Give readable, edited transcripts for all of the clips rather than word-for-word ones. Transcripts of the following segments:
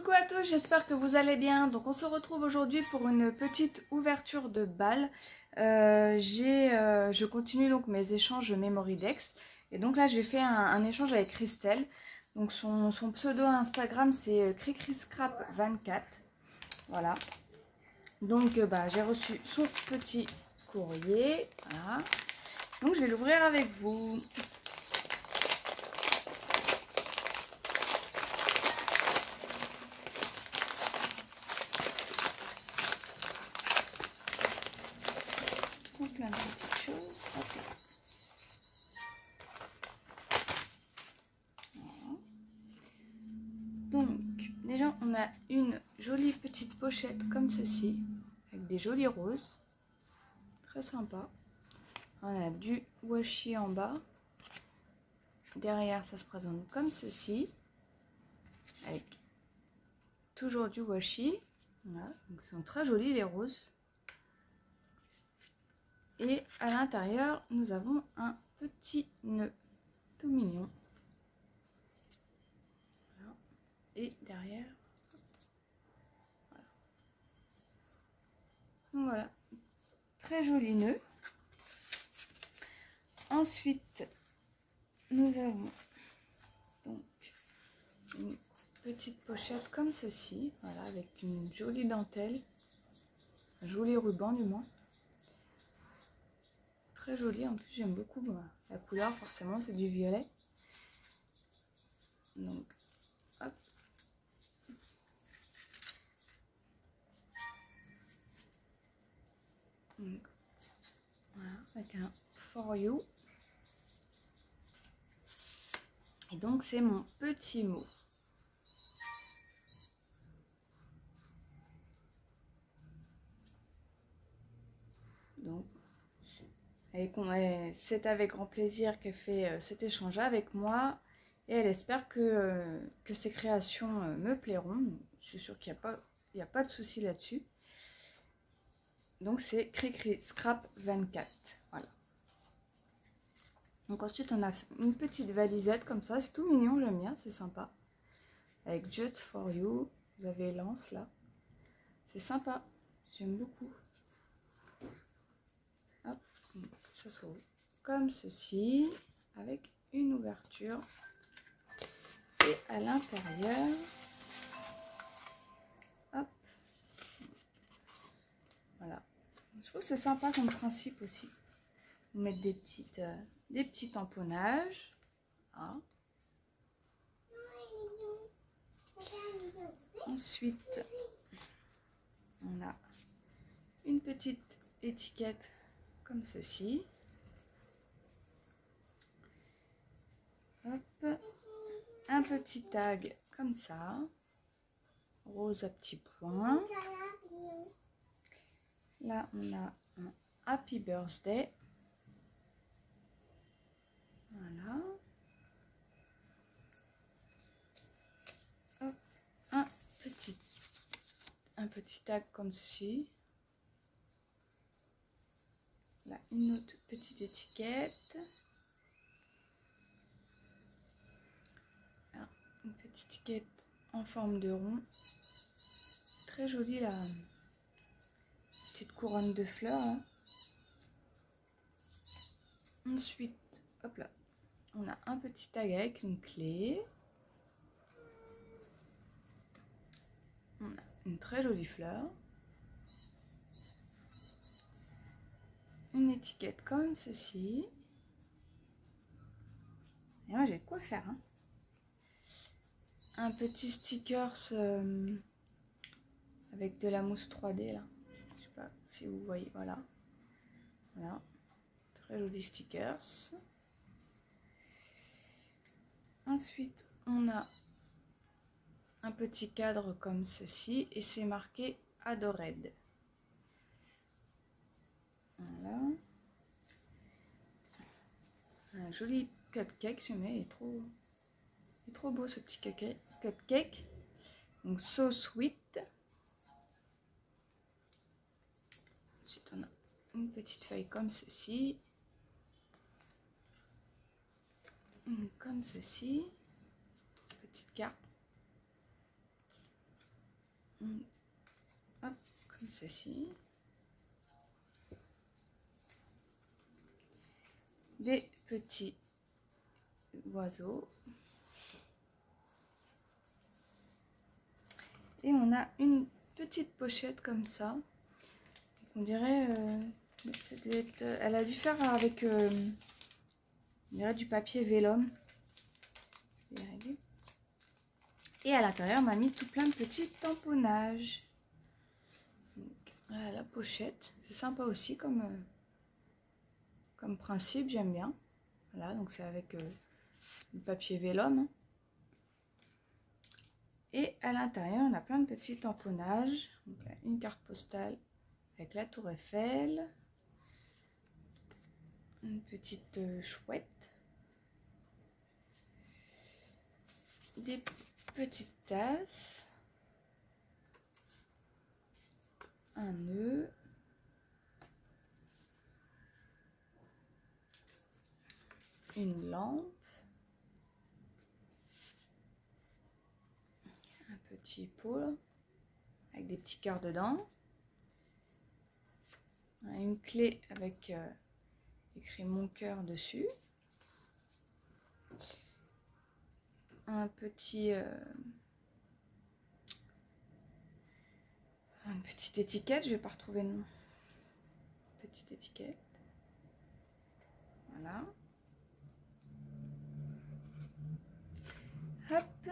Coucou à tous, j'espère que vous allez bien. Donc on se retrouve aujourd'hui pour une petite ouverture de balle. Je continue donc mes échanges Memorydex. Et donc là j'ai fait un échange avec Christelle. Donc son pseudo Instagram c'est cricriscrap24. Voilà. Donc j'ai reçu son petit courrier. Voilà. Donc je vais l'ouvrir avec vous. Plein de petites choses. Okay. Voilà. Donc déjà on a une jolie petite pochette comme ceci avec des jolis roses, très sympa. On a du washi en bas, derrière ça se présente comme ceci avec toujours du washi. Voilà. Donc ils sont très jolis les roses. Et à l'intérieur, nous avons un petit nœud tout mignon. Voilà. Et derrière, voilà. Donc voilà, très joli nœud. Ensuite, nous avons donc une petite pochette comme ceci, voilà, avec une jolie dentelle, un joli ruban du moins. Très joli, en plus j'aime beaucoup la couleur, forcément c'est du violet. Donc hop, donc, voilà, avec un for you. Et donc c'est mon petit mot. Donc c'est avec grand plaisir qu'elle fait cet échange avec moi et elle espère que ses créations me plairont. Je suis sûre qu'il n'y a pas de souci là-dessus. Donc c'est cricriscrap24. Voilà. Donc ensuite on a une petite valisette comme ça, c'est tout mignon, j'aime bien, c'est sympa. Avec Just for You, vous avez l'anse là. C'est sympa, j'aime beaucoup. Hop, ça s'ouvre comme ceci, avec une ouverture. Et à l'intérieur, hop, voilà. Je trouve que c'est sympa comme principe aussi. Vous mettre des petits tamponnages. Hein. Ensuite, on a une petite étiquette comme ceci. Hop, un petit tag comme ça, rose à petits points. Là, on a un Happy Birthday. Voilà. Hop, un petit tag comme ceci. Là, une autre petite étiquette. Là, une petite étiquette en forme de rond. Très jolie la petite couronne de fleurs. Hein. Ensuite, hop là, on a un petit tag avec une clé. On a une très jolie fleur. Une étiquette comme ceci. Et moi j'ai de quoi faire. Hein. Un petit stickers avec de la mousse 3D là. Je sais pas si vous voyez. Voilà. Voilà. Très joli stickers. Ensuite, on a un petit cadre comme ceci et c'est marqué Adored. Voilà. Un joli cupcake, je mets, il est trop beau ce petit cupcake. Donc so sweet. Ensuite, on a une petite feuille comme ceci. Comme ceci. Petite carte. Hop, comme ceci. Des petits oiseaux. Et on a une petite pochette comme ça. On dirait, elle a dû faire avec, on dirait du papier vélum. Et à l'intérieur, on m'a mis tout plein de petits tamponnages. Donc, voilà la pochette. C'est sympa aussi comme principe, j'aime bien. Voilà, donc c'est avec du papier vélum. Et à l'intérieur, on a plein de petits tamponnages. Donc, là, une carte postale avec la tour Eiffel. Une petite chouette. Des petites tasses. Un nœud. Une lampe. Un petit pot avec des petits cœurs dedans. Une clé avec écrit mon cœur dessus. Un petit une petite étiquette, je vais pas retrouver le nom. Petite étiquette. Voilà. Hop.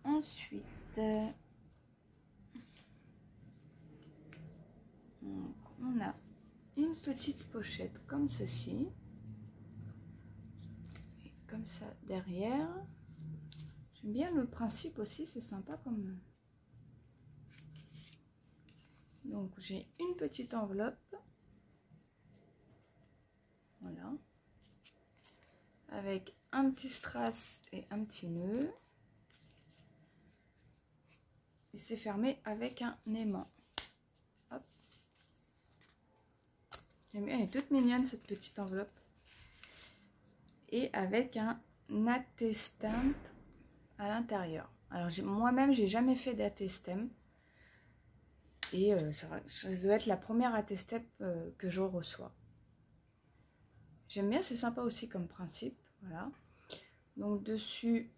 Ensuite, donc, on a une petite pochette comme ceci. Et comme ça derrière. J'aime bien le principe aussi, c'est sympa comme... Donc j'ai une petite enveloppe. Voilà. Avec un petit strass et un petit nœud. Et c'est fermé avec un aimant. Hop. J'aime bien, elle est toute mignonne cette petite enveloppe. Et avec un attestamp à l'intérieur. Alors moi-même, j'ai jamais fait d'attestamp. Et ça doit être la première attestamp que je reçois. J'aime bien, c'est sympa aussi comme principe. Voilà. Donc dessus,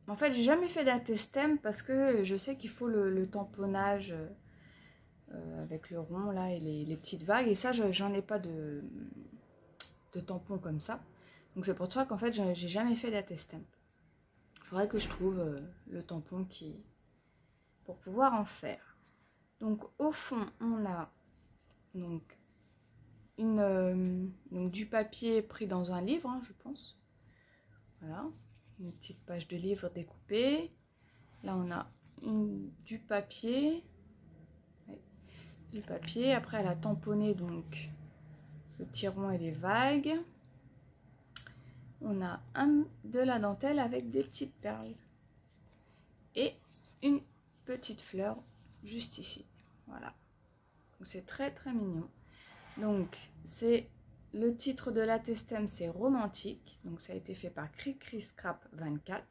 en fait, j'ai jamais fait d'attestamp parce que je sais qu'il faut le tamponnage avec le rond là et les petites vagues. Et ça, j'en ai pas de tampon comme ça. Donc c'est pour ça qu'en fait, j'ai jamais fait d'attestamp. Il faudrait que je trouve le tampon pour pouvoir en faire. Donc au fond, on a donc du papier pris dans un livre, hein, je pense. Voilà, une petite page de livre découpée. Là, on a du papier. Ouais, du papier. Après, elle a tamponné donc le petit rond et les vagues. On a de la dentelle avec des petites perles. Et une petite fleur juste ici. Voilà. Donc c'est très très mignon. Donc c'est le titre de l'attestamp, c'est Romantique. Donc ça a été fait par Cricri Scrap 24.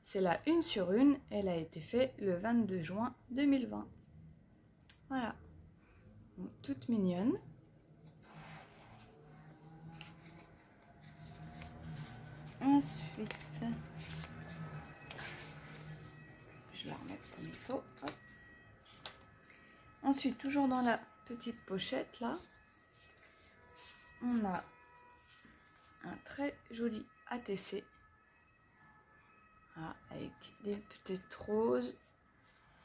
C'est la 1/1. Elle a été faite le 22 juin 2020. Voilà. Donc, toute mignonne. Ensuite, je vais la remettre comme il faut. Hop. Ensuite, toujours dans la petite pochette là, on a un très joli ATC. Voilà, avec des petites roses,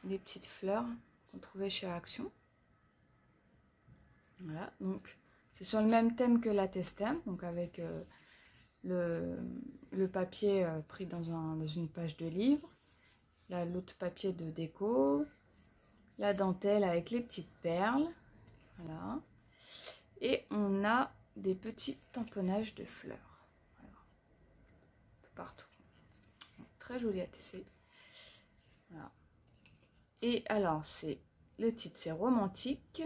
des petites fleurs qu'on trouvait chez Action. Voilà, donc c'est sur le même thème que l'attestamp, donc avec le papier pris dans une page de livre, là l'autre papier de déco, la dentelle avec les petites perles, voilà, et on a des petits tamponnages de fleurs, voilà, tout partout. Donc, très joli ATC. Voilà. Et alors c'est le titre, c'est Romantique.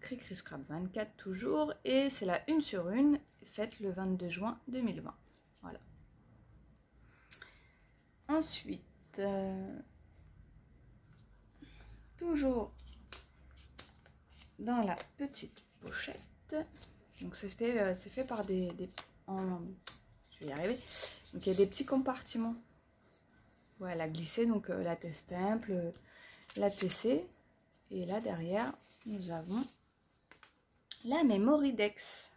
Cricri Scrap 24 toujours, et c'est la 1/1, faite le 22 juin 2020. Voilà. Ensuite, toujours dans la petite pochette, donc c'est fait par je vais y arriver, donc il y a des petits compartiments. Voilà, glisser donc la Testemple, la TC, et là derrière nous avons la Memoridex.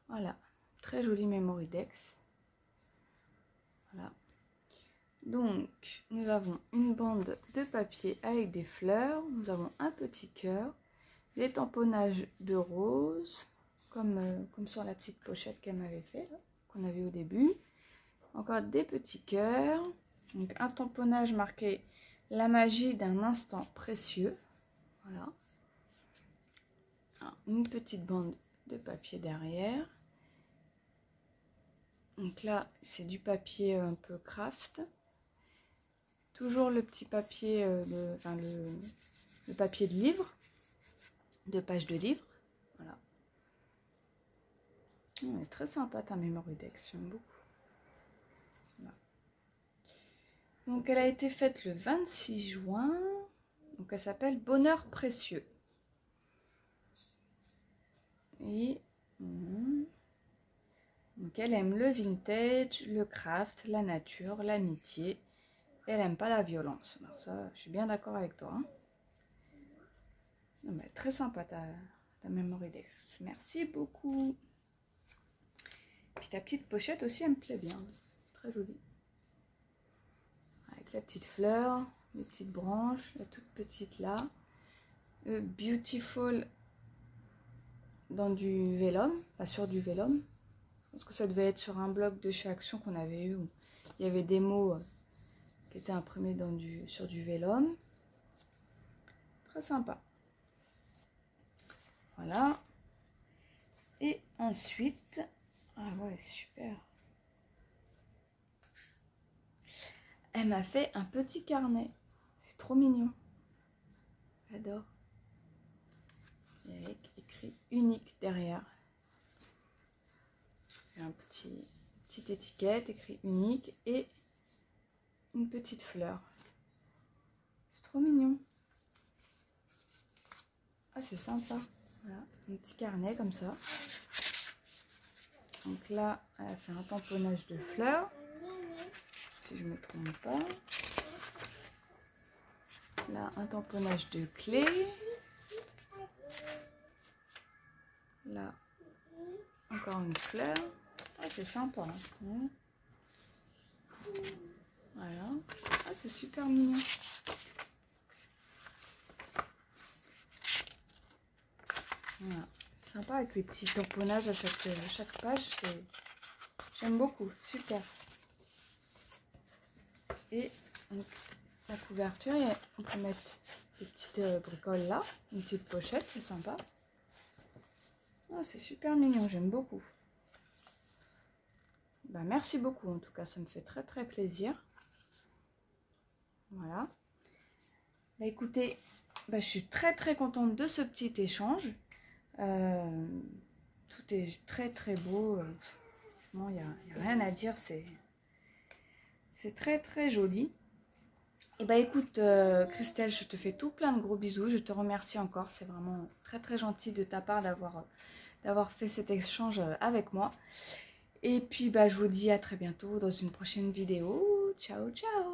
Voilà, très jolie Memoridex. Voilà. Donc, nous avons une bande de papier avec des fleurs. Nous avons un petit cœur, des tamponnages de rose, comme sur la petite pochette qu'elle m'avait fait, qu'on avait au début. Encore des petits cœurs. Donc, un tamponnage marqué « La magie d'un instant précieux ». Voilà. Une petite bande de papier derrière. Donc là, c'est du papier un peu craft. Toujours le petit papier, le papier de livre, de page de livre. Voilà. Elle est très sympa ta Memoridex, j'aime beaucoup. Voilà. Donc elle a été faite le 26 juin. Donc elle s'appelle Bonheur précieux. Et donc elle aime le vintage, le craft, la nature, l'amitié. Elle aime pas la violence. Alors ça, je suis bien d'accord avec toi. Hein. Non, mais très sympa ta Memoridex. Merci beaucoup. Puis ta petite pochette aussi, elle me plaît bien. Très jolie. Avec la petite fleur, les petites branches, la toute petite là. Beautiful dans du vélum, pas sur du vélum. Je pense que ça devait être sur un bloc de chez Action qu'on avait eu. Où il y avait des mots qui étaient imprimés sur du vélum. Très sympa. Voilà. Et ensuite, ah ouais, super. Elle m'a fait un petit carnet. C'est trop mignon. J'adore. Avec écrit unique derrière. Un petite étiquette écrit unique et une petite fleur. C'est trop mignon. Ah, c'est sympa. Voilà, un petit carnet comme ça. Donc là, elle a fait un tamponnage de fleurs. Si je ne me trompe pas. Là, un tamponnage de clés. Là, encore une fleur. Ah, c'est sympa. Hein. Voilà. Ah, c'est super mignon. Voilà. Sympa avec les petits tamponnages à chaque page. J'aime beaucoup. Super. Et donc, la couverture, on peut mettre des petites bricoles là. Une petite pochette, c'est sympa. Oh, c'est super mignon, j'aime beaucoup. Bah, merci beaucoup, en tout cas, ça me fait très très plaisir. Voilà. Bah, écoutez, bah, je suis très très contente de ce petit échange. Tout est très très beau. Franchement, il n'y a rien à dire, c'est très très joli. Et bah écoute, Christelle, je te fais tout plein de gros bisous. Je te remercie encore, c'est vraiment très très gentil de ta part d'avoir fait cet échange avec moi. Et puis bah je vous dis à très bientôt dans une prochaine vidéo. Ciao ciao.